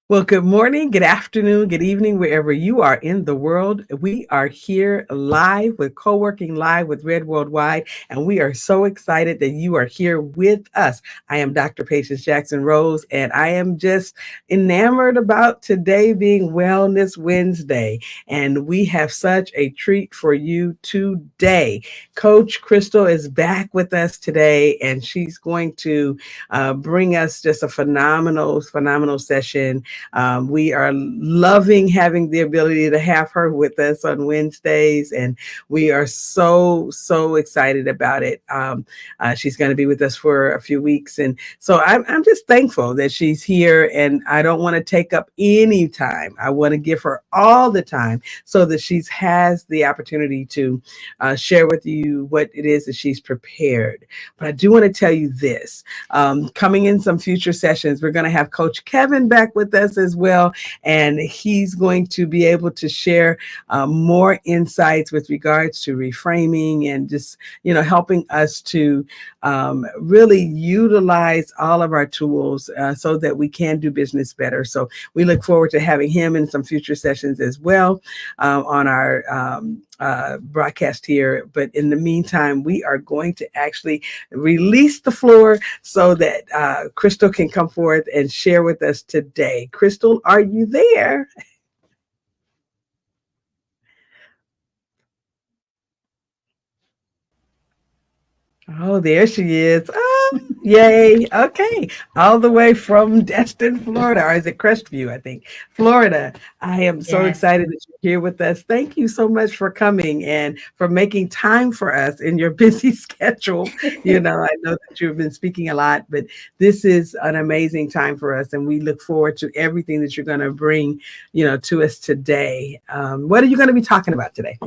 Well, good morning, good afternoon, good evening, wherever you are in the world. We are here live with Co-working Live with Red Worldwide, and we are so excited that you are here with us. I am Dr. Patience Jackson Rose, and I am just enamored about today being Wellness Wednesday. And we have such a treat for you today. Coach Crystal is back with us today, and she's going to bring us just a phenomenal session. We are loving having the ability to have her with us on Wednesdays, and we are so excited about it. She's going to be with us for a few weeks, and so I'm just thankful that she's here, and I don't want to take up any time. I want to give her all the time so that she has the opportunity to share with you what it is that she's prepared. But I do want to tell you this. Coming in some future sessions, we're going to have Coach Kevin back with us as well, and he's going to be able to share more insights with regards to reframing and just helping us to really utilize all of our tools so that we can do business better. So we look forward to having him in some future sessions as well on our broadcast here. But in the meantime, we are going to actually release the floor so that Crystal can come forth and share with us today. Crystal, are you there? Oh, there she is. Oh, yay. Okay. All the way from Destin, Florida, or is it Crestview, I think? Florida. I am so Yes. excited that you're here with us. Thank you so much for coming and for making time for us in your busy schedule. I know that you've been speaking a lot, but this is an amazing time for us, and we look forward to everything that you're going to bring, to us today. What are you going to be talking about today?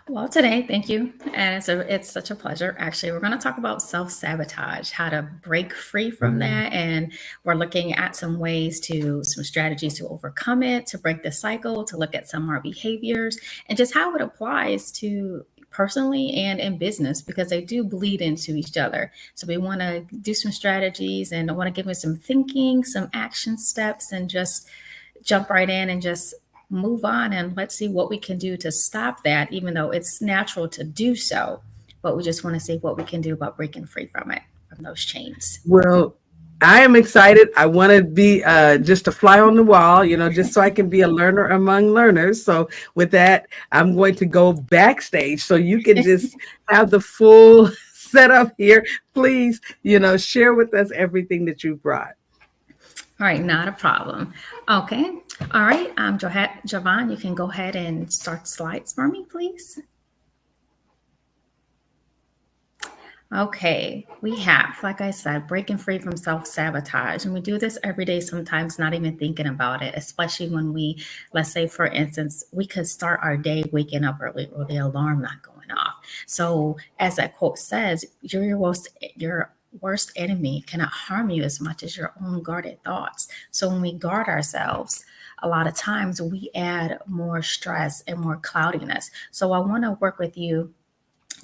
Well, today, thank you. And it's such a pleasure. Actually, we're going to talk about self-sabotage, how to break free from that. And we're looking at some strategies to overcome it, to break the cycle, to look at some of our behaviors, and just how it applies to personally and in business, because they do bleed into each other. So we want to do some strategies, and I want to give you some thinking, some action steps, and just jump right in and just move on, and let's see what we can do to stop that, even though it's natural to do so. But we just want to see what we can do about breaking free from it, from those chains. Well, I am excited. I want to be just a fly on the wall, just so I can be a learner among learners. So, with that, I'm going to go backstage so you can just have the full setup here. Please, share with us everything that you brought. All right, not a problem. Okay. All right. Jovan, you can go ahead and start slides for me, please. Okay, we have, like I said, breaking free from self sabotage. And we do this every day, sometimes not even thinking about it, especially when let's say, for instance, we could start our day waking up early or the alarm not going off. So, as that quote says, your worst enemy cannot harm you as much as your own guarded thoughts. So, when we guard ourselves, a lot of times we add more stress and more cloudiness. So, I want to work with you,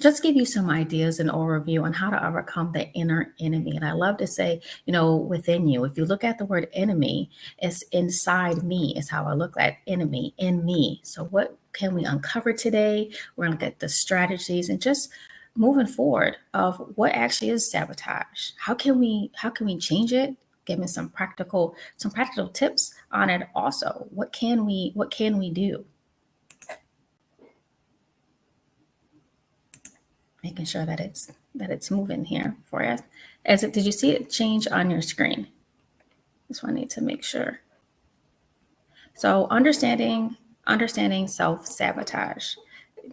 just give you some ideas and overview on how to overcome the inner enemy. And I love to say, within you, if you look at the word enemy, it's inside me, is how I look at enemy in me. So what can we uncover today? We're going to get the strategies and just moving forward of what actually is sabotage. How can we change it? Give me some practical tips on it also. What can we do? Making sure that it's moving here for us. Did you see it change on your screen? This one I need to make sure. So understanding self-sabotage.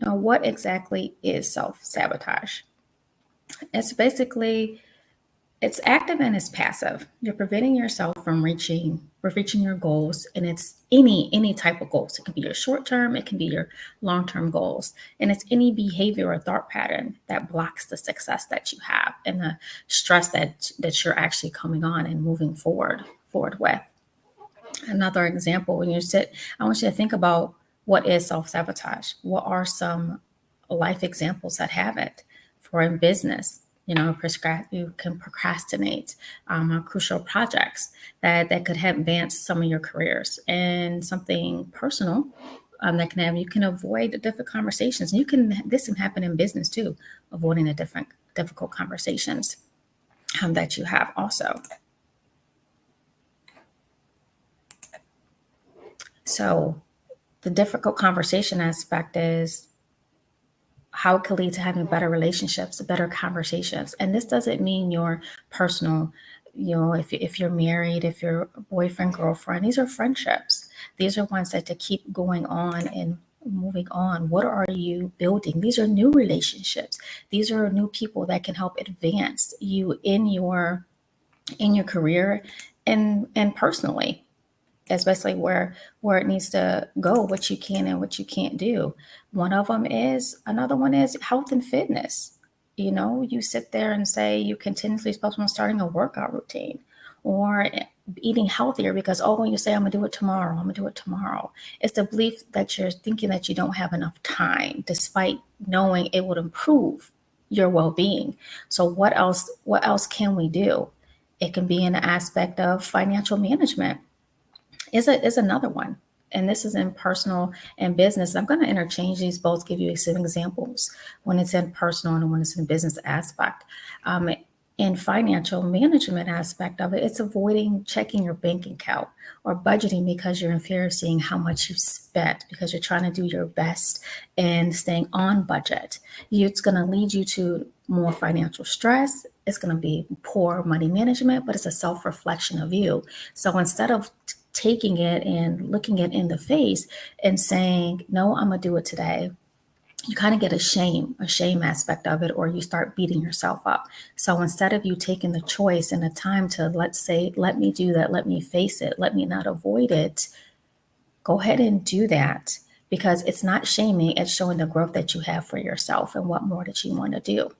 What exactly is self-sabotage? It's basically, it's active and it's passive. You're preventing yourself from reaching your goals, and it's any type of goals. It can be your short term, it can be your long term goals, and it's any behavior or thought pattern that blocks the success that you have and the stress that you're actually coming on and moving forward with. Another example, when you sit, I want you to think about what is self sabotage. What are some life examples that have it? For in business, You can procrastinate on crucial projects that could advance some of your careers, and something personal that can have you can avoid the difficult conversations. This can happen in business too, avoiding the difficult conversations that you have also. So the difficult conversation aspect is how it could lead to having better relationships, better conversations. And this doesn't mean your personal, if you're married, if you're a boyfriend, girlfriend, these are friendships. These are ones that to keep going on and moving on. What are you building? These are new relationships. These are new people that can help advance you in your career and personally, especially where it needs to go, what you can and what you can't do. Another one is health and fitness. You sit there and say you continuously supposed on starting a workout routine or eating healthier because, oh, when you say I'm gonna do it tomorrow, I'm gonna do it tomorrow. It's the belief that you're thinking that you don't have enough time, despite knowing it would improve your well-being. So what else can we do? It can be an aspect of financial management is another one. And this is in personal and business. I'm going to interchange these both, give you some examples when it's in personal and when it's in business aspect. In financial management aspect of it, it's avoiding checking your bank account or budgeting because you're in fear of seeing how much you've spent because you're trying to do your best and staying on budget. It's going to lead you to more financial stress. It's going to be poor money management, but it's a self-reflection of you. So instead of taking it and looking it in the face and saying, no, I'm going to do it today, you kind of get a shame aspect of it, or you start beating yourself up. So instead of you taking the choice and the time to, let's say, let me do that, let me face it, let me not avoid it, go ahead and do that, because it's not shaming, it's showing the growth that you have for yourself and what more that you want to do.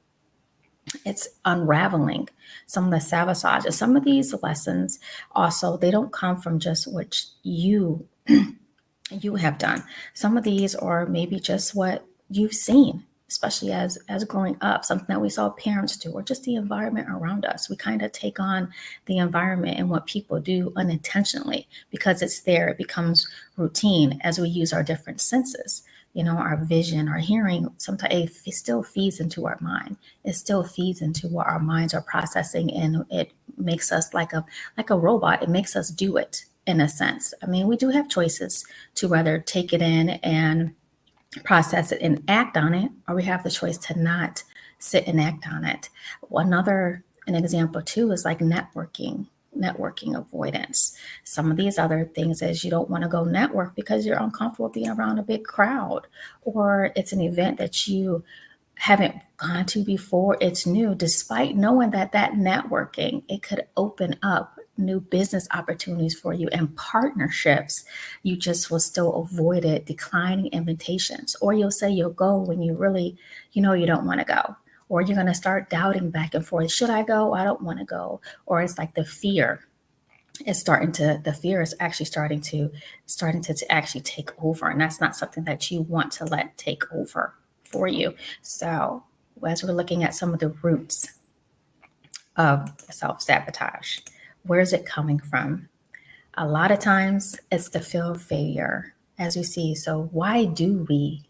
It's unraveling some of the sabotage. Some of these lessons also, they don't come from just what you have done. Some of these are maybe just what you've seen, especially as growing up, something that we saw parents do, or just the environment around us. We kind of take on the environment and what people do unintentionally because it's there. It becomes routine as we use our different senses. Our vision, our hearing, sometimes it still feeds into our mind. It still feeds into what our minds are processing, and it makes us like a robot. It makes us do it in a sense. I mean, we do have choices to whether take it in and process it and act on it, or we have the choice to not sit and act on it. An example too is like networking avoidance. Some of these other things is you don't want to go network because you're uncomfortable being around a big crowd, or it's an event that you haven't gone to before, it's new, despite knowing that networking, it could open up new business opportunities for you and partnerships. You just will still avoid it, declining invitations, or you'll say you'll go when you really, you don't want to go, or you're going to start doubting back and forth. Should I go? I don't want to go. Or it's like the fear is actually starting to actually take over. And that's not something that you want to let take over for you. So as we're looking at some of the roots of self-sabotage, where is it coming from? A lot of times it's the fear of failure, as we see. So why do we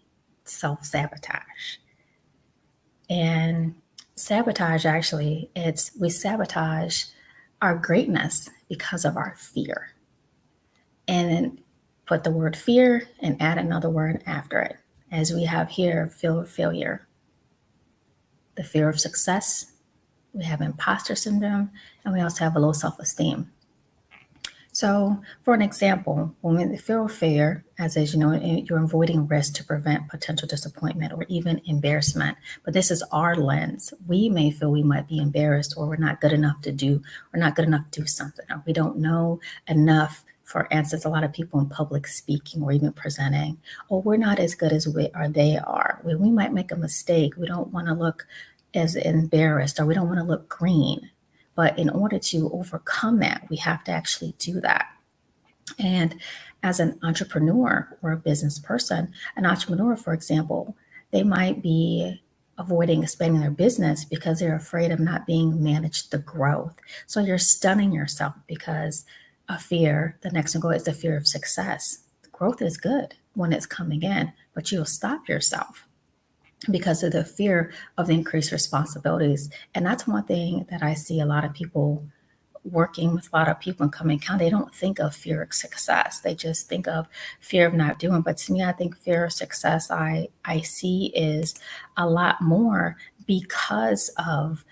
self-sabotage? And sabotage, actually, we sabotage our greatness because of our fear. And then put the word fear and add another word after it. As we have here, fear of failure, the fear of success, we have imposter syndrome, and we also have a low self-esteem. So for an example, when the fear of failure, as you're avoiding risk to prevent potential disappointment or even embarrassment. But this is our lens. We may feel we might be embarrassed, or we're not good enough to do something, or we don't know enough. For instance, a lot of people in public speaking or even presenting, or we're not as good as they are. We might make a mistake. We don't want to look as embarrassed, or we don't want to look green. But in order to overcome that, we have to actually do that. And as an entrepreneur or a business person, an entrepreneur, for example, they might be avoiding expanding their business because they're afraid of not being managed the growth. So you're stunning yourself because of fear. The next one is the fear of success. Growth is good when it's coming in, but you'll stop yourself because of the fear of the increased responsibilities. And that's one thing that I see a lot of people working with a lot of people in Cumming County, they don't think of fear of success. They just think of fear of not doing. But to me, I think fear of success I see is a lot more because of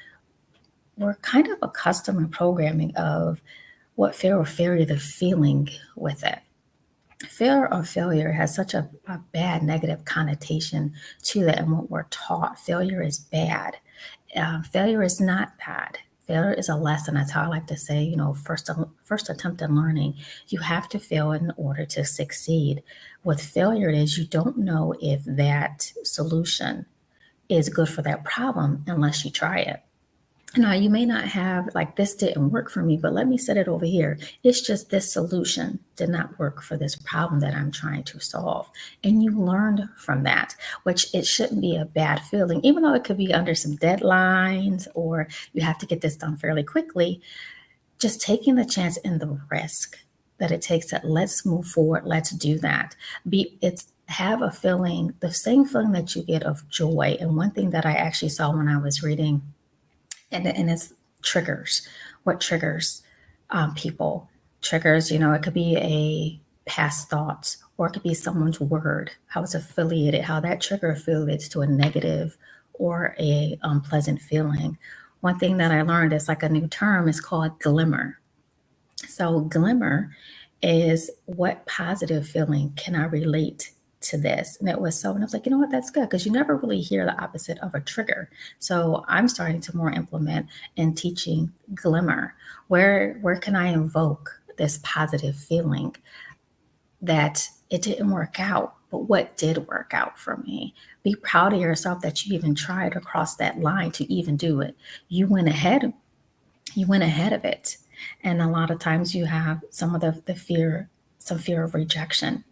we're kind of accustomed to programming of what fear or failure, the feeling with it. Fear of failure has such a bad negative connotation to that and what we're taught. Failure is bad. Failure is not bad. Failure is a lesson. That's how I like to say, first attempt in learning. You have to fail in order to succeed. With failure, it is you don't know if that solution is good for that problem unless you try it. Now, you may not have, like, this didn't work for me, but let me set it over here. It's just this solution did not work for this problem that I'm trying to solve. And you learned from that, which it shouldn't be a bad feeling, even though it could be under some deadlines or you have to get this done fairly quickly. Just taking the chance and the risk that it takes that let's move forward, let's do that. Have a feeling, the same feeling that you get of joy. And one thing that I actually saw when I was reading, and it's triggers. What triggers people? Triggers, it could be a past thoughts, or it could be someone's word, how it's affiliated, how that trigger affiliates to a negative or a unpleasant feeling. One thing that I learned is like a new term is called glimmer. So glimmer is what positive feeling can I relate to this? And it was so, and I was like, you know what, that's good because you never really hear the opposite of a trigger. So I'm starting to more implement in teaching glimmer. Where can I invoke this positive feeling that it didn't work out, but what did work out for me? Be proud of yourself that you even tried to cross that line to even do it. You went ahead. You went ahead of it. And a lot of times you have some of the fear, some fear of rejection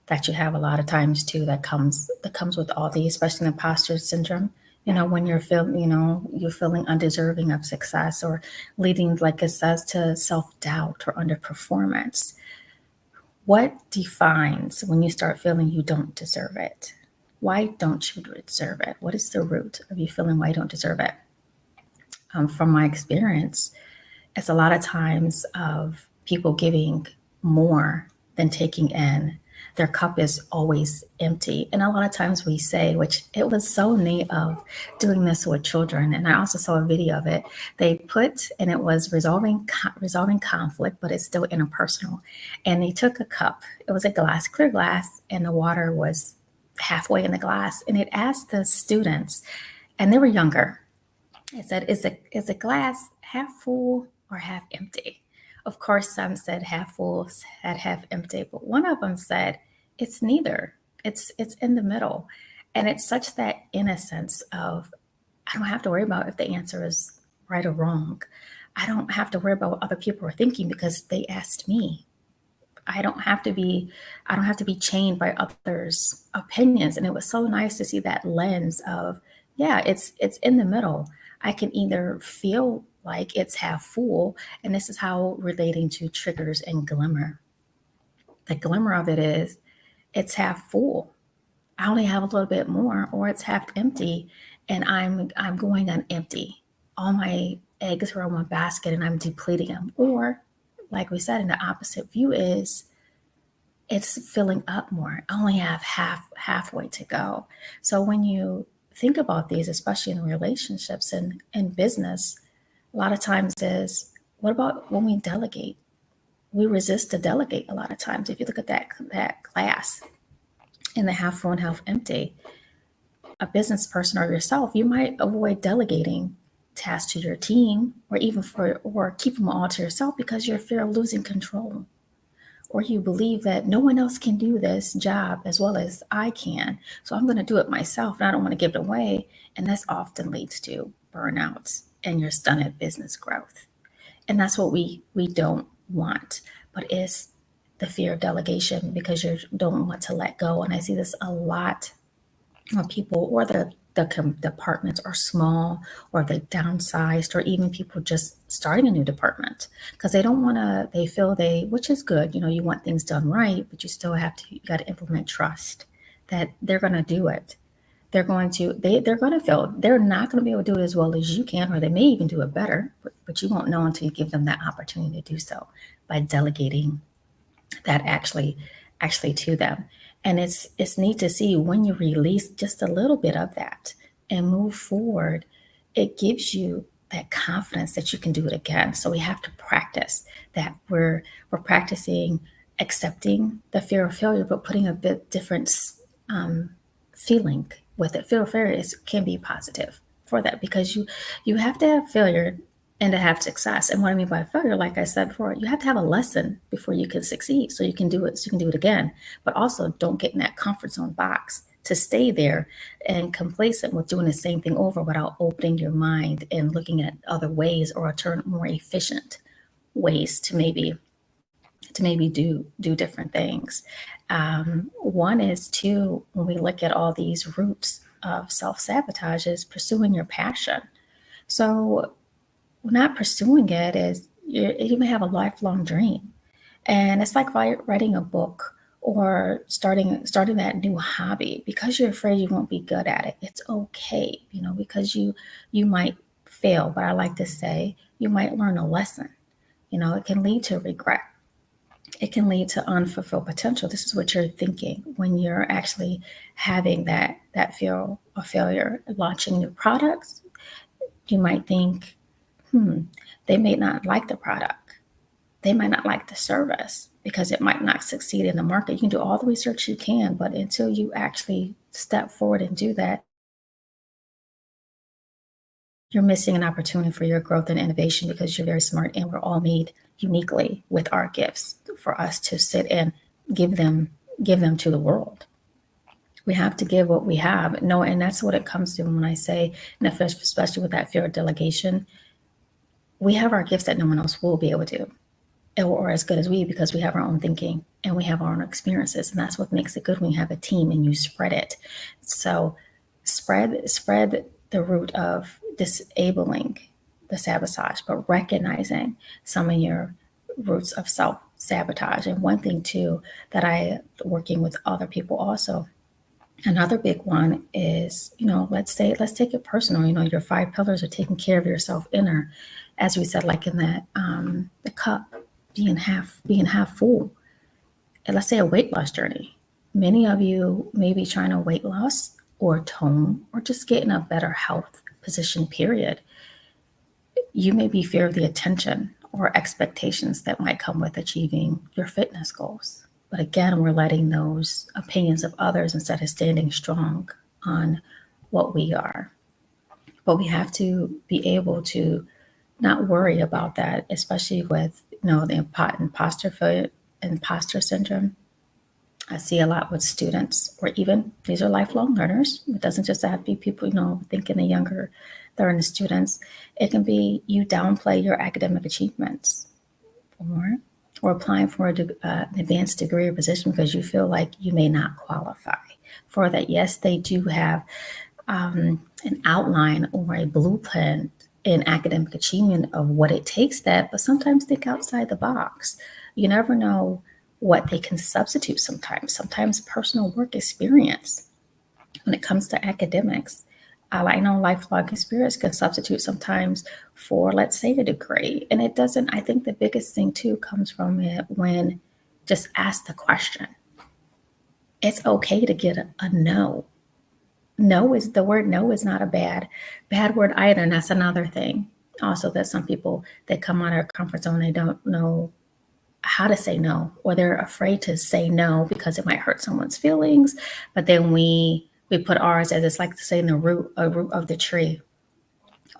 that you have a lot of times too that comes with all these, especially imposter syndrome. When you're feeling undeserving of success or leading, like it says, to self-doubt or underperformance. What defines when you start feeling you don't deserve it? Why don't you deserve it? What is the root of you feeling why you don't deserve it? From my experience, it's a lot of times of people giving more than taking in. Their cup is always empty. And a lot of times we say, which it was so neat of doing this with children. And I also saw a video of it. They put, and it was resolving conflict, but it's still interpersonal. And they took a cup. It was a glass, clear glass, and the water was halfway in the glass. And it asked the students, and they were younger. It said, is the glass half full or half empty? Of course, some said half full, said half empty, but one of them said, it's neither. It's in the middle. And it's such that innocence of, I don't have to worry about if the answer is right or wrong. I don't have to worry about what other people are thinking because they asked me. I don't have to be chained by others' opinions. And it was so nice to see that lens of, yeah, it's in the middle. I can either feel like it's half full, and this is how relating to triggers and glimmer. The glimmer of it is it's half full. I only have a little bit more, or it's half empty, and I'm going on empty. All my eggs are in one basket, and I'm depleting them. Or, like we said, in the opposite view is it's filling up more. I only have halfway to go. So when you think about these, especially in relationships and in business, a lot of times is, what about when we delegate? We resist to delegate a lot of times. If you look at that glass in the half full and half empty, a business person or yourself, you might avoid delegating tasks to your team or keep them all to yourself because you're fear of losing control. Or you believe that no one else can do this job as well as I can. So I'm going to do it myself and I don't want to give it away. And this often leads to burnouts and your stunted business growth. And that's what we don't want. But it's the fear of delegation because you don't want to let go. And I see this a lot with people, or the departments are small, or they downsized, or even people just starting a new department because they don't want to, they feel they, which is good, you want things done right, but you still have to, you got to implement trust that they're going to do it. They're going to feel they're not going to be able to do it as well as you can, or they may even do it better, but you won't know until you give them that opportunity to do so by delegating that actually to them. And it's neat to see when you release just a little bit of that and move forward, it gives you that confidence that you can do it again. So we have to practice that. We're practicing accepting the fear of failure, but putting a bit different um, feeling with it. Fear of failure can be positive for that, because you have to have failure and to have success. And what I mean by failure, like I said before, you have to have a lesson before you can succeed. So you can do it, so you can do it again. But also don't get in that comfort zone box to stay there and complacent with doing the same thing over without opening your mind and looking at other ways or more efficient ways to maybe do different things. One is too, when we look at all these roots of self-sabotage, is pursuing your passion. So not pursuing it is, you may have a lifelong dream, and it's like writing a book or starting that new hobby. Because you're afraid you won't be good at it, it's okay, because you might fail, but I like to say you might learn a lesson. It can lead to regret, it can lead to unfulfilled potential. This is what you're thinking when you're actually having that fear of failure. Launching new products, you might think, they may not like the product. They might not like the service because it might not succeed in the market. You can do all the research you can, but until you actually step forward and do that, you're missing an opportunity for your growth and innovation, because you're very smart and we're all made uniquely with our gifts for us to sit and give them to the world. We have to give what we have. No, and that's what it comes to when I say, and especially with that fear of delegation, we have our gifts that no one else will be able to, or as good as we, because we have our own thinking and we have our own experiences. And that's what makes it good when you have a team and you spread it. So spread the root of disabling the sabotage, but recognizing some of your roots of self-sabotage. And one thing too that I, working with other people also, another big one is, let's take it personal. Your 5 pillars are taking care of yourself inner, as we said, like in that the cup being half full. And let's say a weight loss journey. Many of you may be trying to weight loss or tone or just get in a better health position, period. You may be fear of the attention or expectations that might come with achieving your fitness goals. But again, we're letting those opinions of others instead of standing strong on what we are. But we have to be able to not worry about that, especially with the imposter syndrome. I see a lot with students, or even these are lifelong learners. It doesn't just have to be people, thinking the younger they're in the students. It can be you downplay your academic achievements, or applying for an advanced degree or position because you feel like you may not qualify for that. Yes, they do have an outline or a blueprint in academic achievement of what it takes that, but sometimes think outside the box. You never know what they can substitute sometimes. Sometimes personal work experience when it comes to academics. I know lifelong experience can substitute sometimes for, let's say, a degree. And it doesn't, I think the biggest thing too comes from it when just ask the question. It's okay to get a no. The word no is not a bad word either. And that's another thing. Also, that some people, they come out of their comfort zone, they don't know how to say no, or they're afraid to say no because it might hurt someone's feelings. But then we put ours, as it's like to say, in the root of the tree.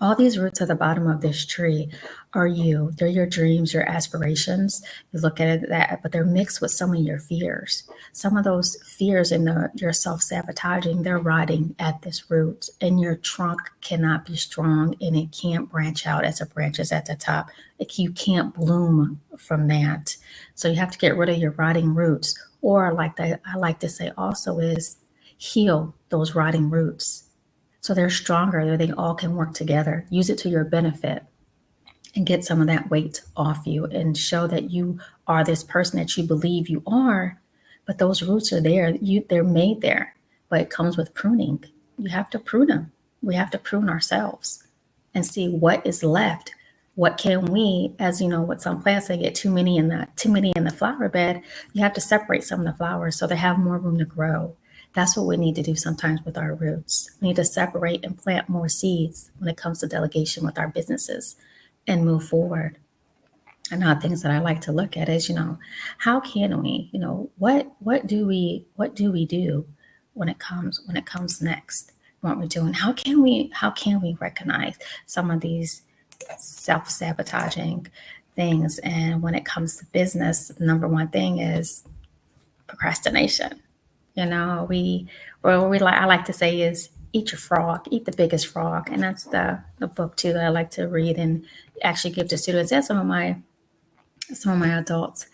All these roots at the bottom of this tree are you. They're your dreams, your aspirations. You look at it that, but they're mixed with some of your fears. Some of those fears in your self-sabotaging, they're rotting at this root, and your trunk cannot be strong, and it can't branch out as it branches at the top. You can't bloom from that. So you have to get rid of your rotting roots. Or I like to say also is heal those rotting roots. So they're stronger, they all can work together. Use it to your benefit and get some of that weight off you and show that you are this person that you believe you are. But those roots are there. They're made there, but it comes with pruning. You have to prune them. We have to prune ourselves and see what is left. What can we, as you know, with some plants, they get too many in the flower bed. You have to separate some of the flowers so they have more room to grow. That's what we need to do sometimes with our roots. We need to separate and plant more seeds when it comes to delegation with our businesses and move forward. And now things that I like to look at is, how can we, what do we do when it comes next? What we're doing? How can we recognize some of these self-sabotaging things? And when it comes to business, the number one thing is procrastination. I like to say is eat your frog, eat the biggest frog. And that's the book too that I like to read and actually give to students and some of my adults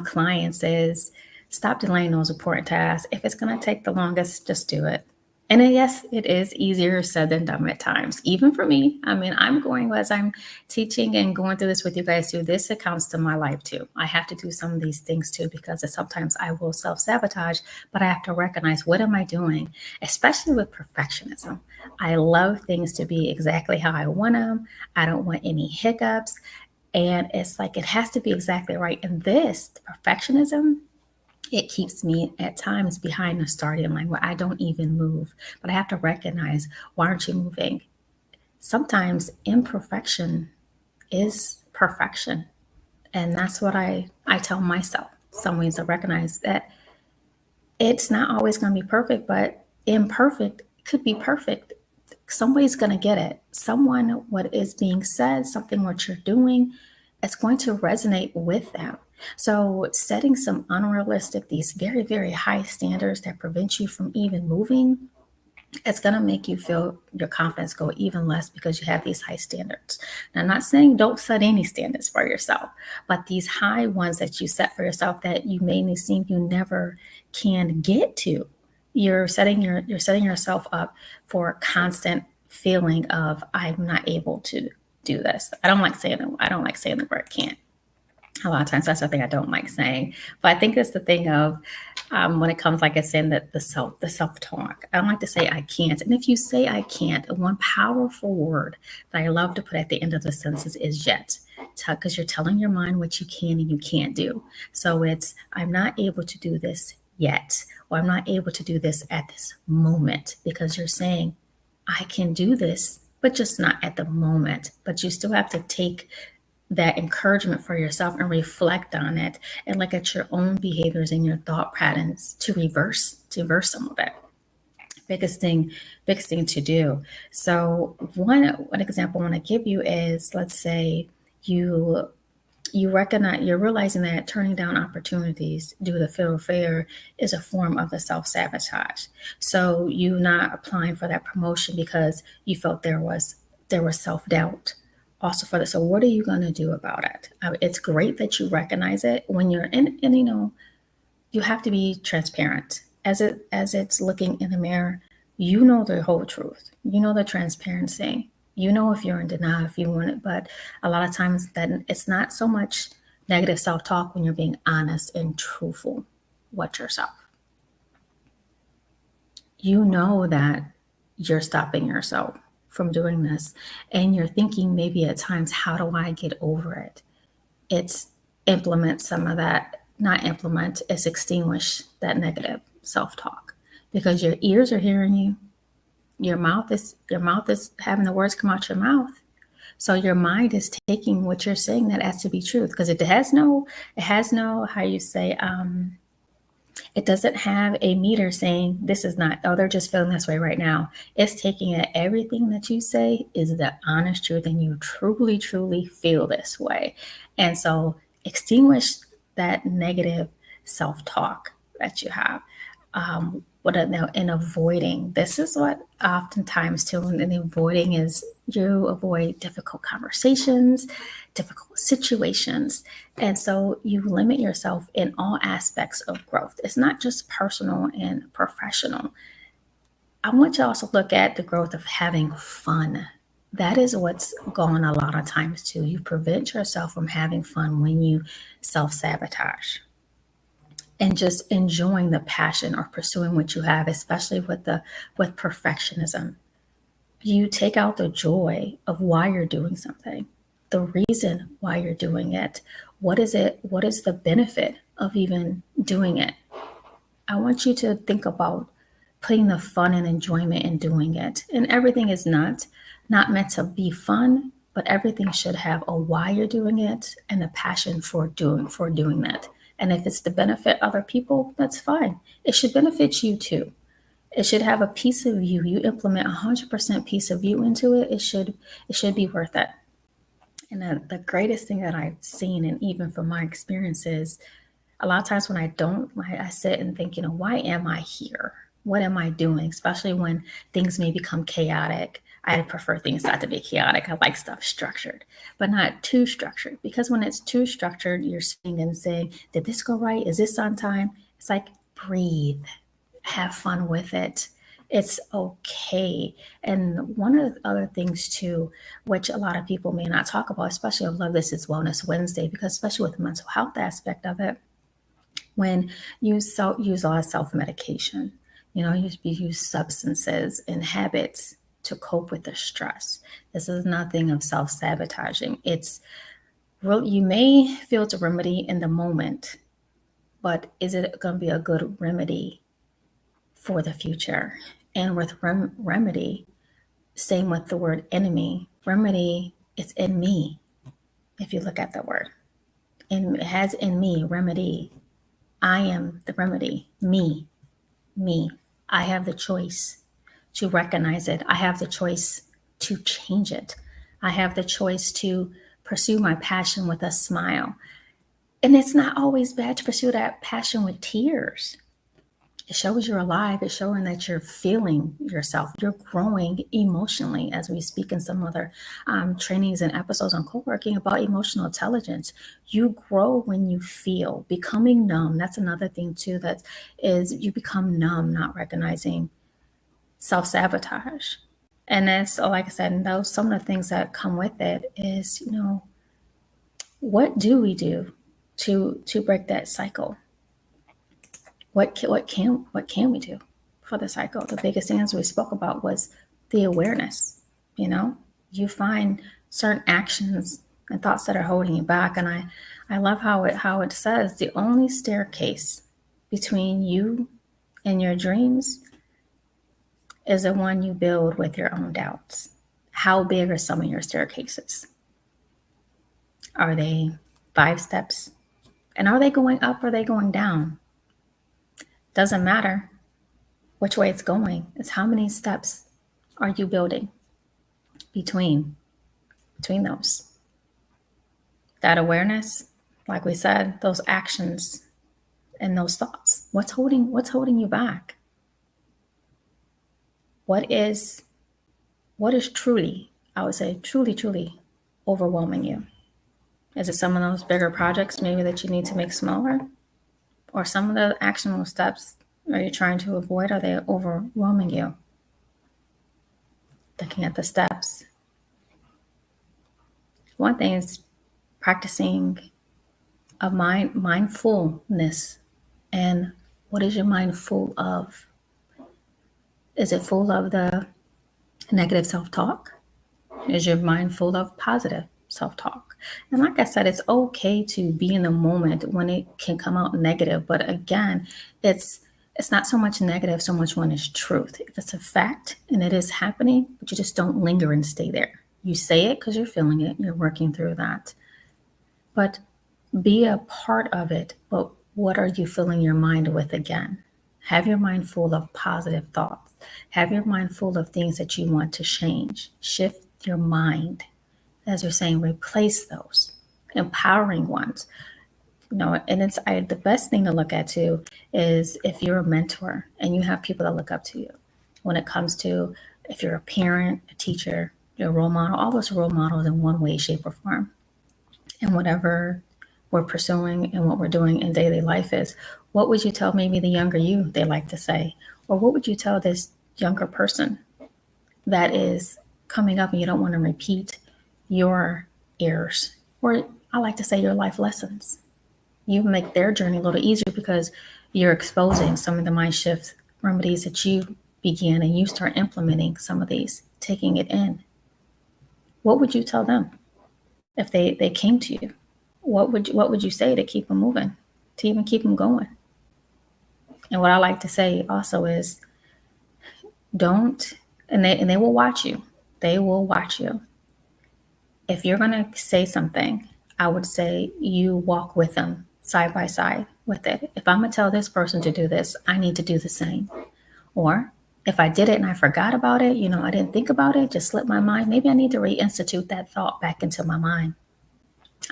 clients is stop delaying those important tasks. If it's going to take the longest, just do it. And then, yes, it is easier said than done at times, even for me. I mean, as I'm teaching and going through this with you guys too, this accounts to my life too. I have to do some of these things too, because sometimes I will self-sabotage, but I have to recognize what am I doing, especially with perfectionism. I love things to be exactly how I want them. I don't want any hiccups. And it's like it has to be exactly right. And this, the perfectionism, it keeps me at times behind the starting line where I don't even move. But I have to recognize, why aren't you moving? Sometimes imperfection is perfection. And that's what I tell myself. Some ways to recognize that it's not always going to be perfect, but imperfect could be perfect. Somebody's going to get it. Someone, what is being said, something what you're doing, it's going to resonate with them. So setting some unrealistic, these very, very high standards that prevent you from even moving, it's going to make you feel your confidence go even less because you have these high standards. Now, I'm not saying don't set any standards for yourself, but these high ones that you set for yourself that you may seem you never can get to, you're setting yourself up for a constant feeling of I'm not able to do this. I don't like saying the word can't. A lot of times that's the thing I don't like saying. But I think it's the thing of when it comes, like I said, that the self talk. I don't like to say I can't. And if you say I can't, one powerful word that I love to put at the end of the sentences is yet, because you're telling your mind what you can and you can't do. So it's I'm not able to do this yet, or I'm not able to do this at this moment, because you're saying I can do this, but just not at the moment. But you still have to take that encouragement for yourself and reflect on it and look at your own behaviors and your thought patterns to reverse some of it. Biggest thing to do. So one example I want to give you is, let's say you you're realizing that turning down opportunities due to fear of failure is a form of the self-sabotage. So you not applying for that promotion because you felt there was self-doubt also for this. So what are you going to do about it? It's great that you recognize it when you're in, and you have to be transparent as it's looking in the mirror. You know the whole truth. You know the transparency. You know if you're in denial, if you want it. But a lot of times that it's not so much negative self-talk when you're being honest and truthful with yourself. You know that you're stopping yourself from doing this, and you're thinking maybe at times, how do I get over it? It's implement some of that, not implement, it's extinguish that negative self-talk, because your ears are hearing you. Your mouth is having the words come out your mouth. So your mind is taking what you're saying that has to be truth, because it has no how you say, it doesn't have a meter saying this is not, oh, they're just feeling this way right now. It's taking it, everything that you say is the honest truth, and you truly, truly feel this way. And so extinguish that negative self talk that you have. Now, in avoiding, this is what oftentimes too, and avoiding is you avoid difficult conversations, difficult situations. And so you limit yourself in all aspects of growth. It's not just personal and professional. I want you to also look at the growth of having fun. That is what's going a lot of times too. You prevent yourself from having fun when you self sabotage and just enjoying the passion or pursuing what you have, especially with perfectionism. You take out the joy of why you're doing something, the reason why you're doing it. What is it? What is the benefit of even doing it? I want you to think about putting the fun and enjoyment in doing it. And everything is not meant to be fun, but everything should have a why you're doing it and a passion for doing that. And if it's to benefit other people, that's fine. It should benefit you too. It should have a piece of you. You implement 100% piece of you into it. It should be worth it. And the greatest thing that I've seen, and even from my experiences, a lot of times when I don't, I sit and think, why am I here? What am I doing? Especially when things may become chaotic. I prefer things not to be chaotic. I like stuff structured, but not too structured. Because when it's too structured, you're sitting and saying, did this go right? Is this on time? It's like, breathe, have fun with it. It's okay. And one of the other things too, which a lot of people may not talk about, especially I love this is Wellness Wednesday, because especially with the mental health aspect of it, when you use a lot of self-medication, you use substances and habits to cope with the stress. This is nothing of self-sabotaging. It's real. You may feel it's a remedy in the moment, but is it going to be a good remedy for the future? And with remedy, same with the word enemy. Remedy, it's in me. If you look at the word, and it has in me remedy. I am the remedy. Me. I have the choice to recognize it. I have the choice to change it. I have the choice to pursue my passion with a smile. And it's not always bad to pursue that passion with tears. It shows you're alive. It's showing that you're feeling yourself. You're growing emotionally, as we speak in some other trainings and episodes on co-working about emotional intelligence. You grow when you feel. Becoming numb. That's another thing too. That is, you become numb, not recognizing self-sabotage. And that's, like I said, and those some of the things that come with it is, what do we do to break that cycle? What can we do for the cycle? The biggest thing as we spoke about was the awareness. You find certain actions and thoughts that are holding you back, and I love how it says the only staircase between you and your dreams is the one you build with your own doubts. How big are some of your staircases? Are they 5 steps? And are they going up or are they going down? Doesn't matter which way it's going. It's how many steps are you building between those. That awareness, like we said, those actions and those thoughts. What's holding you back? What is truly, I would say, truly overwhelming you? Is it some of those bigger projects maybe that you need to make smaller? Or some of the actionable steps are you trying to avoid? Are they overwhelming you? Looking at the steps. One thing is practicing a mindfulness. And what is your mind full of? Is it full of the negative self-talk? Is your mind full of positive self-talk? And like I said, it's okay to be in the moment when it can come out negative. But again, it's not so much negative, so much when it's truth. If it's a fact and it is happening, but you just don't linger and stay there. You say it because you're feeling it. You're working through that. But be a part of it. But what are you filling your mind with again? Have your mind full of positive thoughts. Have your mind full of things that you want to change. Shift your mind. As you're saying, replace those empowering ones. And it's the best thing to look at too is if you're a mentor and you have people that look up to you. When it comes to if you're a parent, a teacher, your role model, all those role models in one way, shape, or form. And whatever we're pursuing and what we're doing in daily life is, what would you tell maybe the younger you they like to say? Or what would you tell this younger person that is coming up and you don't want to repeat your errors, or I like to say your life lessons. You make their journey a little easier because you're exposing some of the mind shift remedies that you began, and you start implementing some of these, taking it in. What would you tell them if they came to you? What would you say to keep them moving, to even keep them going? And what I like to say also is, don't, and they will watch you. They will watch you. If you're gonna say something, I would say you walk with them side by side with it. If I'm gonna tell this person to do this, I need to do the same. Or if I did it and I forgot about it, I didn't think about it, just slipped my mind, maybe I need to reinstitute that thought back into my mind.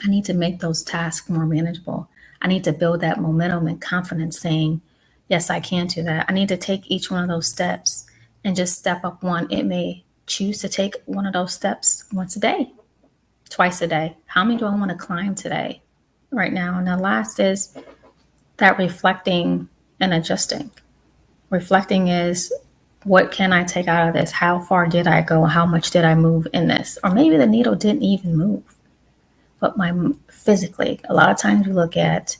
I need to make those tasks more manageable. I need to build that momentum and confidence saying, yes, I can do that. I need to take each one of those steps and just step up one. It may choose to take one of those steps once a day, twice a day. How many do I want to climb today, right now? And the last is that reflecting and adjusting. Reflecting is, what can I take out of this? How far did I go? How much did I move in this? Or maybe the needle didn't even move. But physically, a lot of times we look at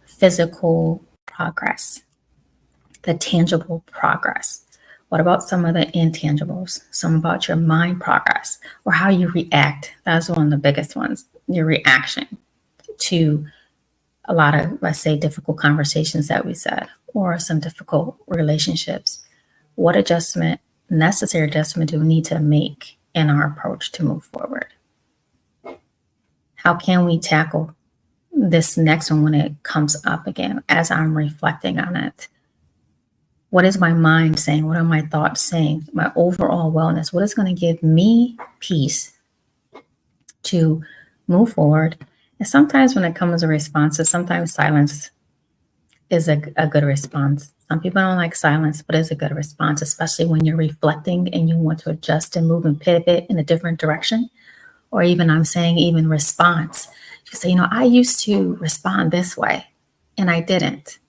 physical progress, the tangible progress. What about some of the intangibles? Some about your mind progress, or how you react. That's one of the biggest ones, your reaction to a lot of, let's say, difficult conversations that we said, or some difficult relationships. What necessary adjustment do we need to make in our approach to move forward? How can we tackle this next one when it comes up again as I'm reflecting on it? What is my mind saying? What are my thoughts saying? My overall wellness, what is going to give me peace to move forward? And sometimes when it comes to responses, sometimes silence is a good response. Some people don't like silence, but it's a good response, especially when you're reflecting and you want to adjust and move and pivot in a different direction. Or even, I'm saying, even response. You say, I used to respond this way and I didn't.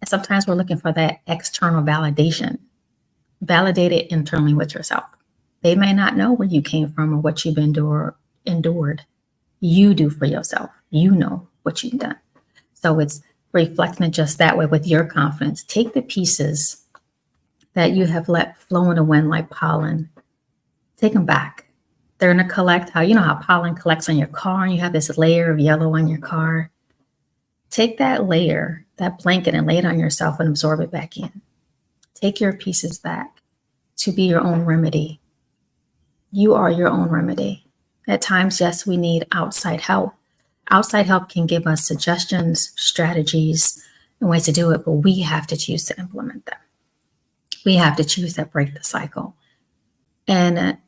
And sometimes we're looking for that external validation. Validate it internally with yourself. They may not know where you came from or what you've endured. You do for yourself. You know what you've done. So it's reflecting just that way with your confidence. Take the pieces that you have let flow in the wind like pollen. Take them back. They're going to collect how pollen collects on your car and you have this layer of yellow on your car. Take that layer, that blanket, and lay it on yourself and absorb it back in. Take your pieces back to be your own remedy. You are your own remedy. At times, yes, we need outside help. Outside help can give us suggestions, strategies, and ways to do it, but we have to choose to implement them. We have to choose to break the cycle. And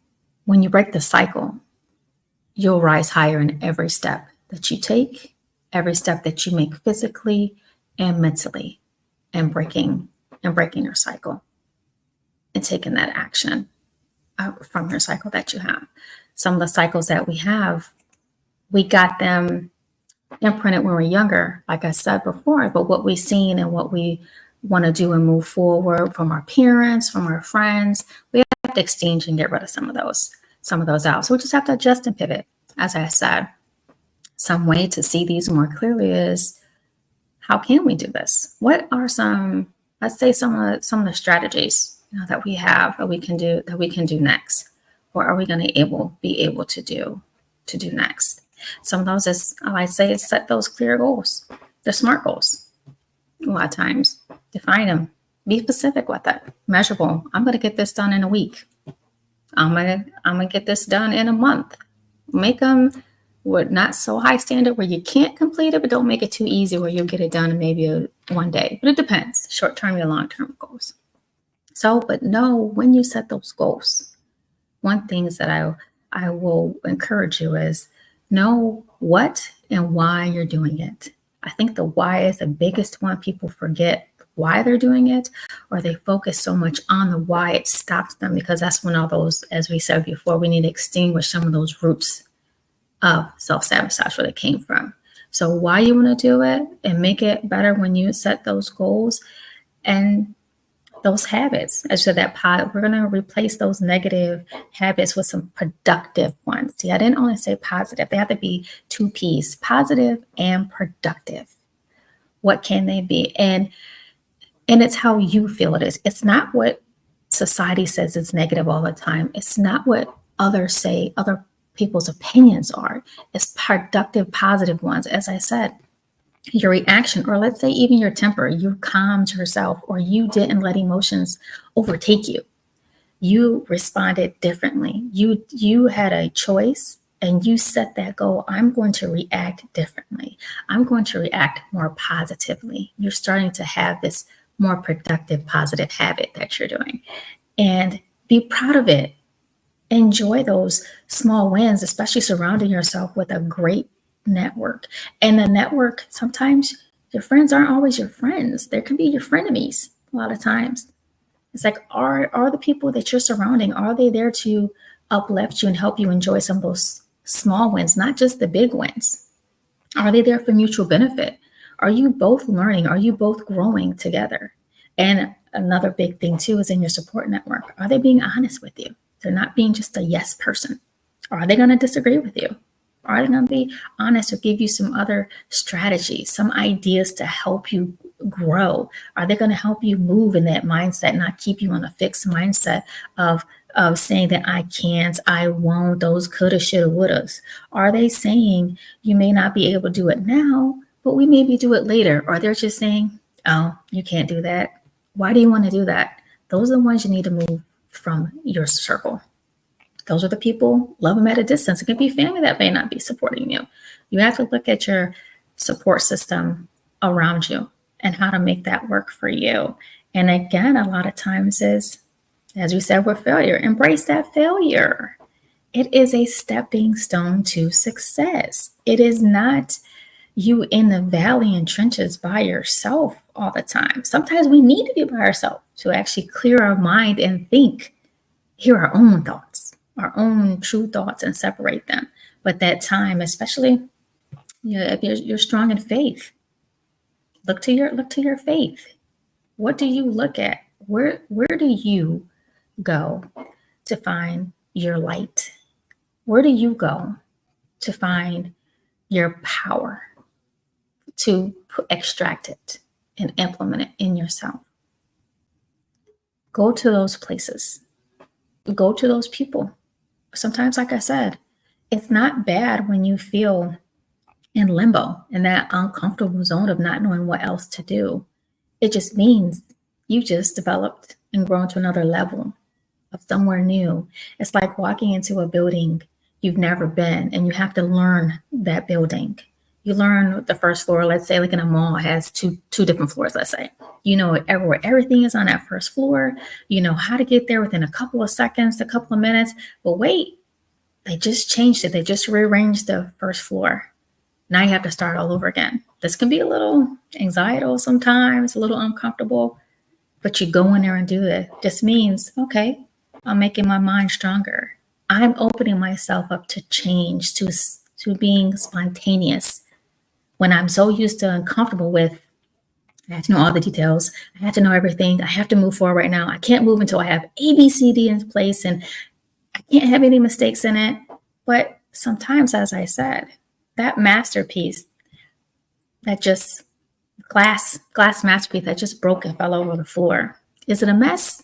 when you break the cycle, you'll rise higher in every step that you take, every step that you make physically and mentally, and breaking your cycle and taking that action from your cycle that you have. Some of the cycles that we have, we got them imprinted when we were younger, like I said before, but what we've seen and what we want to do and move forward from our parents, from our friends, we have to exchange and get rid of some of those out. So we just have to adjust and pivot. As I said, some way to see these more clearly is, how can we do this? What are some of the strategies that we have that we can do next? What are we going to be able to do next? Some of those is, I say, is set those clear goals. They're SMART goals. A lot of times, define them. Be specific with it. Measurable. I'm going to get this done in a week. I'm gonna get this done in a month. Make them with not so high standard where you can't complete it, but don't make it too easy where you'll get it done in maybe one day. But it depends, short-term or long-term goals. So, but know when you set those goals, one thing that I will encourage you is know what and why you're doing it. I think the why is the biggest one. People forget why they're doing it, or they focus so much on the why it stops them, because that's when all those, as we said before, we need to extinguish some of those roots of self-sabotage where they came from. So why you want to do it and make it better when you set those goals, and those habits. As I said, we're going to replace those negative habits with some productive ones. See, I didn't only say positive. They have to be two P's, positive and productive. What can they be? And it's how you feel it is. It's not what society says is negative all the time. It's not what others say, other people's opinions are. It's productive, positive ones. As I said, your reaction, or let's say even your temper, you calmed yourself, or you didn't let emotions overtake you. You responded differently. You had a choice and you set that goal. I'm going to react differently. I'm going to react more positively. You're starting to have this more productive, positive habit that you're doing. And be proud of it. Enjoy those small wins, especially surrounding yourself with a great network. And the network, sometimes your friends aren't always your friends. There can be your frenemies a lot of times. It's like, are the people that you're surrounding, are they there to uplift you and help you enjoy some of those small wins, not just the big wins? Are they there for mutual benefit? Are you both learning? Are you both growing together? And another big thing too is in your support network. Are they being honest with you? They're not being just a yes person. Or are they going to disagree with you? Are they going to be honest or give you some other strategies, some ideas to help you grow? Are they going to help you move in that mindset, not keep you on a fixed mindset of saying that I can't, I won't, those coulda, shoulda, wouldas? Are they saying you may not be able to do it now, but we maybe do it later? Or they're just saying, oh, you can't do that. Why do you want to do that? Those are the ones you need to move from your circle. Those are the people, love them at a distance. It can be family that may not be supporting you. You have to look at your support system around you and how to make that work for you. And again, a lot of times is, as we said, with failure, embrace that failure. It is a stepping stone to success. It is not you in the valley and trenches by yourself all the time. Sometimes we need to be by ourselves to actually clear our mind and hear our own thoughts, our own true thoughts, and separate them. But that time, especially, if you're strong in faith, look to your faith. What do you look at? Where do you go to find your light? Where do you go to find your power, to extract it and implement it in yourself? Go to those places. Go to those people. Sometimes, like I said, it's not bad when you feel in limbo, in that uncomfortable zone of not knowing what else to do. It just means you just developed and grown to another level of somewhere new. It's like walking into a building you've never been and you have to learn that building. You learn the first floor, let's say like in a mall, it has two different floors, let's say. You know where everything is on that first floor. You know how to get there within a couple of seconds, a couple of minutes. But wait, they just changed it. They just rearranged the first floor. Now you have to start all over again. This can be a little anxiety sometimes, a little uncomfortable, but you go in there and do it. Just means, okay, I'm making my mind stronger. I'm opening myself up to change, to being spontaneous. When I'm so used to and comfortable with, I have to know all the details. I have to know everything. I have to move forward right now. I can't move until I have A, B, C, D in place, and I can't have any mistakes in it. But sometimes, as I said, that masterpiece, that just glass masterpiece that just broke and fell over the floor, is it a mess?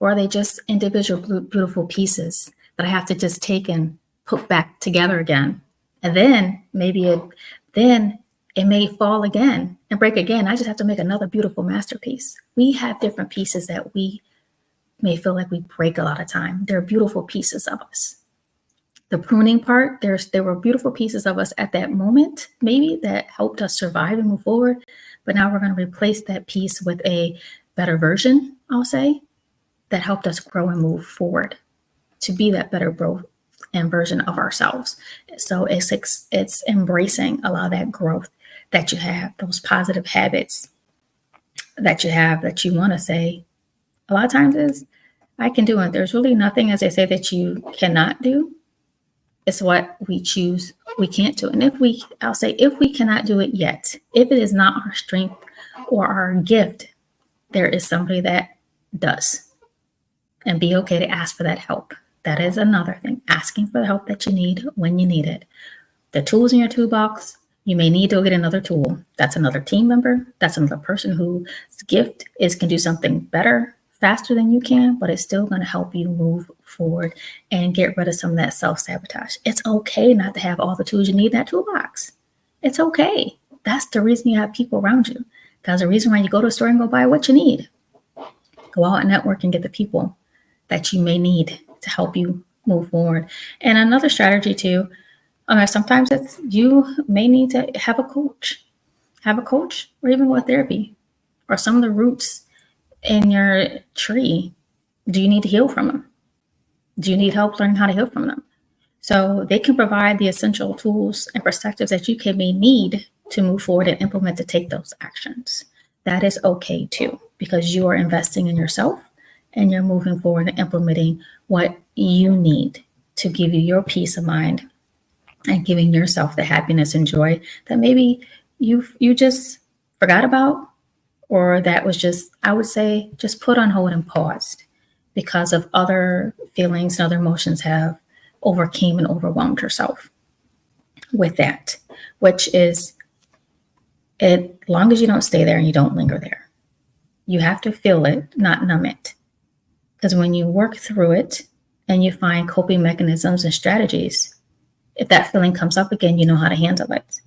Or are they just individual beautiful pieces that I have to just take and put back together again? And then it may fall again and break again. I just have to make another beautiful masterpiece. We have different pieces that we may feel like we break a lot of time. They're beautiful pieces of us. The pruning part, there were beautiful pieces of us at that moment, maybe, that helped us survive and move forward. But now we're going to replace that piece with a better version, I'll say, that helped us grow and move forward to be that better growth and version of ourselves. So it's embracing a lot of that growth that you have, those positive habits that you have that you want to say. A lot of times is, I can do it. There's really nothing, as I say, that you cannot do. It's what we choose we can't do. And if we cannot do it yet, if it is not our strength or our gift, there is somebody that does. And be okay to ask for that help. That is another thing, asking for the help that you need when you need it. The tools in your toolbox, you may need to get another tool. That's another team member. That's another person whose gift is can do something better, faster than you can, but it's still going to help you move forward and get rid of some of that self-sabotage. It's okay not to have all the tools you need in that toolbox. It's okay. That's the reason you have people around you. That's the reason why you go to a store and go buy what you need. Go out and network and get the people that you may need to help you move forward. And another strategy too, sometimes it's you may need to have a coach, or even with therapy, or some of the roots in your tree. Do you need to heal from them? Do you need help learning how to heal from them? So they can provide the essential tools and perspectives that you may need to move forward and implement to take those actions. That is okay too, because you are investing in yourself and you're moving forward and implementing what you need to give you your peace of mind and giving yourself the happiness and joy that maybe you just forgot about, or that was just, I would say, just put on hold and paused because of other feelings and other emotions have overcame and overwhelmed yourself with that, which is, as long as you don't stay there and you don't linger there. You have to feel it, not numb it. Because when you work through it and you find coping mechanisms and strategies, if that feeling comes up again, you know how to handle it.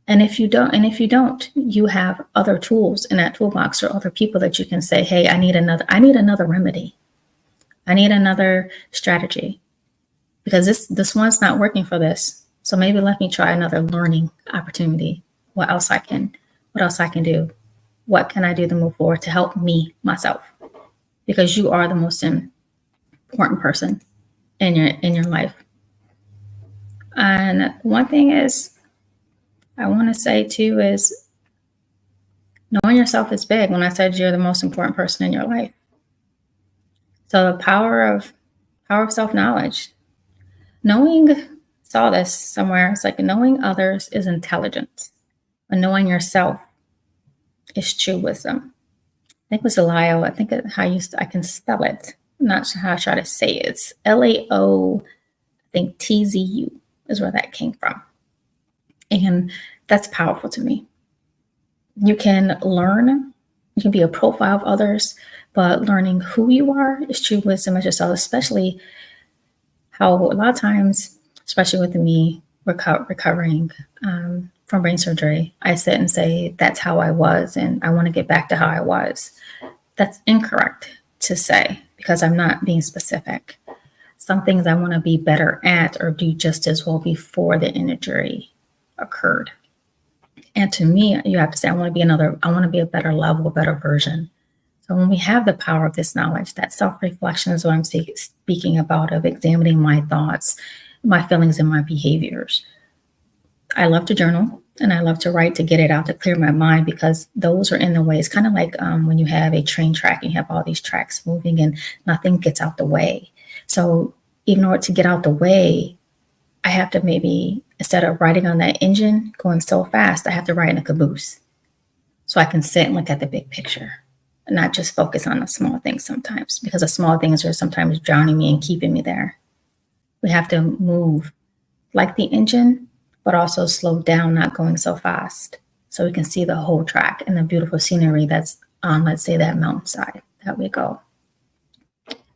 And if you don't, you have other tools in that toolbox or other people that you can say, hey, I need another remedy. I need another strategy because this one's not working for this. So maybe let me try another learning opportunity. What else I can do? What can I do to move forward to help me, myself? Because you are the most important person in your life. And one thing is, I want to say too is knowing yourself is big. When I said you're the most important person in your life. So the power of self-knowledge. Saw this somewhere. It's like knowing others is intelligence, but knowing yourself is true wisdom. I think it was Lao. I think I can spell it. I'm not sure how I try to say it. It's Lao. I think TZU is where that came from. And that's powerful to me. You can learn, you can be a profile of others, but learning who you are is true wisdom as yourself, especially how a lot of times, especially with me recovering from brain surgery, I sit and say, that's how I was, and I want to get back to how I was. That's incorrect to say because I'm not being specific. Some things I want to be better at or do just as well before the injury occurred. And to me, you have to say, I want to be a better level, a better version. So when we have the power of this knowledge, that self-reflection is what I'm speaking about, of examining my thoughts, my feelings, and my behaviors. I love to journal and I love to write to get it out, to clear my mind, because those are in the way. It's kind of like when you have a train track and you have all these tracks moving and nothing gets out the way. So in order to get out the way, I have to maybe, instead of riding on that engine going so fast, I have to ride in a caboose so I can sit and look at the big picture and not just focus on the small things sometimes, because the small things are sometimes drowning me and keeping me there. We have to move like the engine, but also slow down, not going so fast, so we can see the whole track and the beautiful scenery that's on, let's say, that mountainside that we go.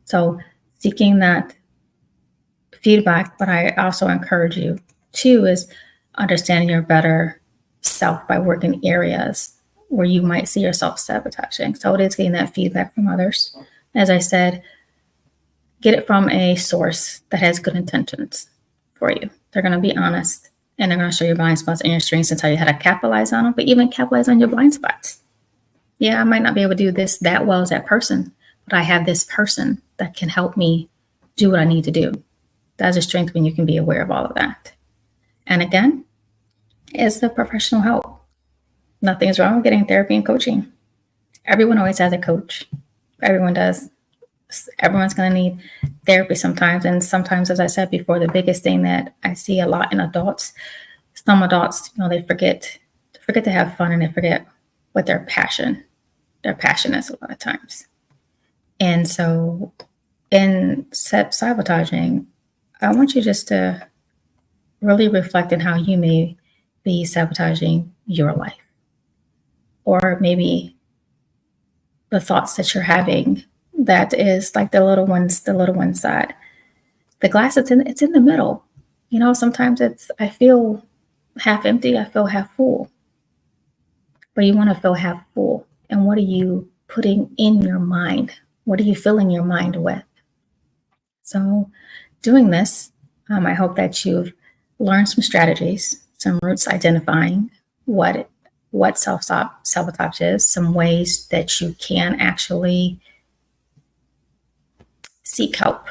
So seeking that feedback, but I also encourage you too is understanding your better self by working areas where you might see yourself sabotaging. So it is getting that feedback from others. As I said, get it from a source that has good intentions for you. They're going to be honest and they're going to show your blind spots and your strengths and tell you how to capitalize on them, but even capitalize on your blind spots. Yeah, I might not be able to do this that well as that person, but I have this person that can help me do what I need to do. That's a strength when you can be aware of all of that. And again, it's the professional help. Nothing is wrong with getting therapy and coaching. Everyone always has a coach. Everyone does. Everyone's going to need therapy sometimes. And sometimes, as I said before, the biggest thing that I see a lot in adults, some adults, they forget to have fun and they forget what their passion they're passionate a lot of times. And so in sabotaging, I want you just to really reflect on how you may be sabotaging your life, or maybe the thoughts that you're having, that is like the little one side. The glass, it's in the middle. You know, sometimes I feel half empty, I feel half full. But you want to feel half full. And what are you putting in your mind? What are you filling your mind with? So, doing this, I hope that you've learned some strategies, some roots identifying what self sabotage is, some ways that you can actually seek help,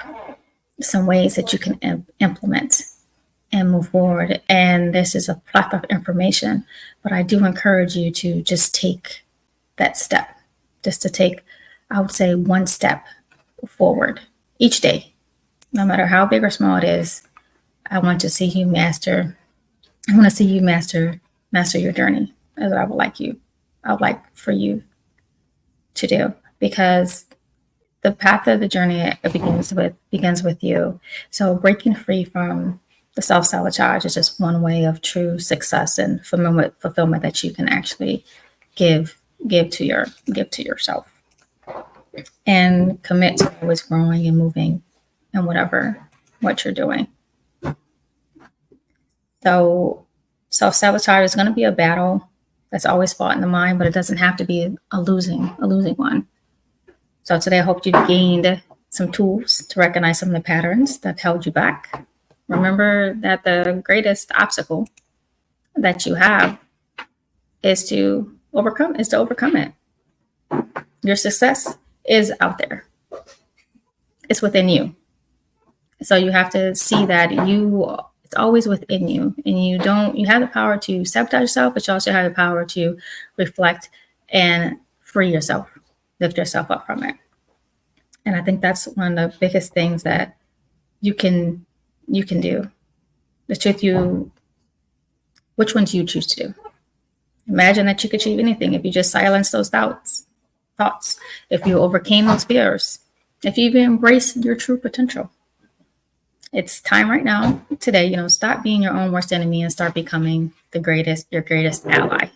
some ways that you can implement and move forward. And this is a plethora of information, but I do encourage you to just take that step, just to take, I would say, one step forward each day, no matter how big or small it is. I want to see you master. I want to see you master your journey, as I would like for you to do, because the path of the journey, it begins with you. So breaking free from the self-sabotage is just one way of true success and fulfillment that you can actually give to yourself, and commit to always growing and moving and what you're doing. So self-sabotage is going to be a battle that's always fought in the mind, but it doesn't have to be a losing one. So today I hope you've gained some tools to recognize some of the patterns that held you back. Remember that the greatest obstacle that you have is to overcome it. Your success is out there. It's within you. So you have to see that it's always within you, and you have the power to sabotage yourself, but you also have the power to reflect and free yourself, lift yourself up from it. And I think that's one of the biggest things that you can do. The truth, which one do you choose to do? Imagine that you could achieve anything if you just silence those thoughts, if you overcame those fears, if you even embrace your true potential. It's time right now, today, stop being your own worst enemy and start becoming your greatest ally.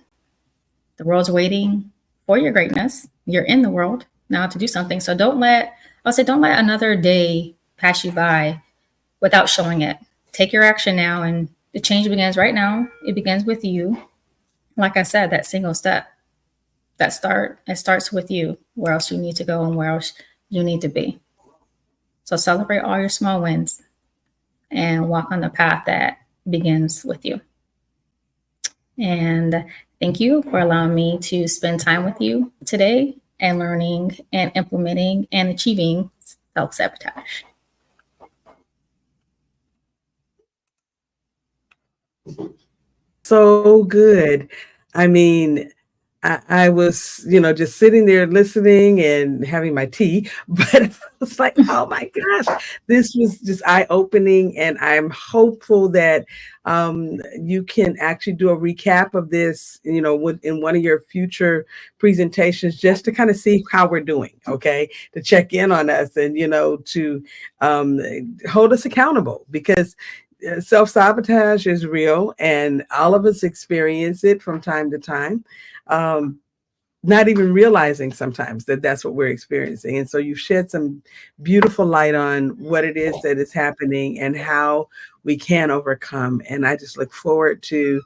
The world's waiting for your greatness. You're in the world now to do something. So don't let another day pass you by without showing it. Take your action now, and the change begins right now. It begins with you. Like I said, that single step, it starts with you, where else you need to go and where else you need to be. So celebrate all your small wins and walk on the path that begins with you. And thank you for allowing me to spend time with you today and learning and implementing and achieving self-sabotage. So good. I mean, I was, just sitting there listening and having my tea, but it was like, oh my gosh, this was just eye-opening. And I'm hopeful that you can actually do a recap of this, in one of your future presentations, just to kind of see how we're doing, okay? To check in on us and, to hold us accountable, because self-sabotage is real and all of us experience it from time to time, not even realizing sometimes that that's what we're experiencing. And so you shed some beautiful light on what it is that is happening and how we can overcome. And I just look forward to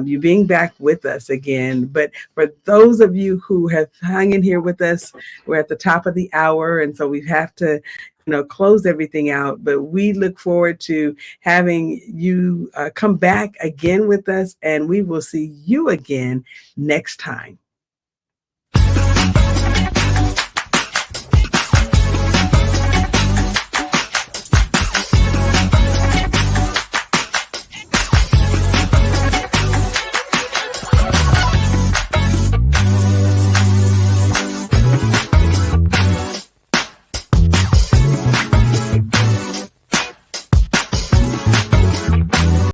you being back with us again. But for those of you who have hung in here with us, we're at the top of the hour, and so we have to close everything out. But we look forward to having you come back again with us, and we will see you again next time.